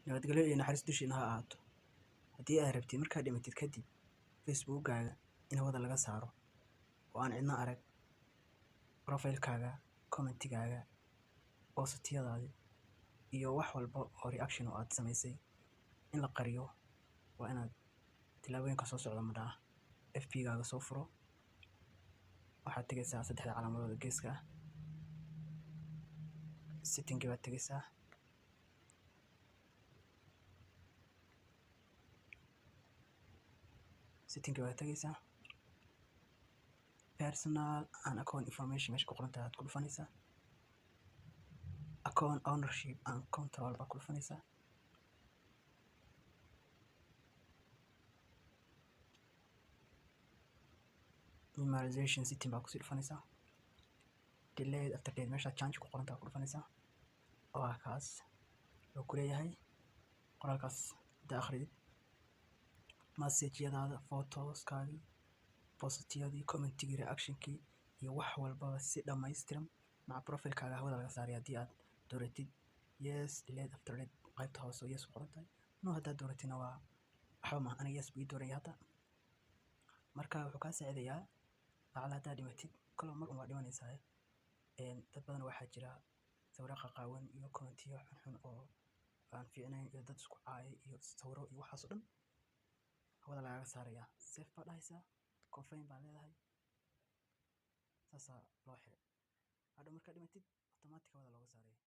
nabadgelyo iyo naxariis dushiina ha ahaato. Haddii aad rabtid markaad dhimatid kadib Facebook-gaaga in hawada laga saaro oo aan cidna arag profile-kaaga, comment-gaaga, post-yadaada iyo wax walba oo reaction oo aad samaysay in la qariyo, waa inaad tillaabooyinka soo socda madhaa FB-gaaga soo furo. waxaad tegaysaa 3 calaamadood oo geeska ah, setting baad tegaysaa, personal and account information meesha ku qoran tahay aad ku dhufanaysaa, account ownership and control baa ku dhufanaysaa, minimization setting baa kusii dhufanaysaa, delay after date meesha change ku qoran tahay ku dhufanaysaa. waa kaas wuxuu ku leeyahay qoraalkaas hadda akhridid message-yadaada, photos-kaagii, post-yadii, comment-gii, reaction-kii iyo wax walbaba si dhammaystiran maca profile-kaaga hawada laga saaray. haddii aad dooratid yes, delay after date qaybta hoose oo yes ku qoran tahay, no haddaad dooratidna waa waxba maaha, aniga yes buu ii dooraya hadda. marka wuxuu kaa saacidayaa lacala haddaad dhimatid kalo mar un waa dhimanaysaa. dad badan waxaa jira sawirro qaqaawan iyo comment-yo xunxun oo aan fiicnayn iyo dad isku caayay iyo sawirro iyo waxaas oo dhan hawada lagaaga saarayaa. Save baa dhahaysaa, confirm baa leedahay, saasaa loo xiray. hadhow markaad dhimatid automatic hawada looga saaraya.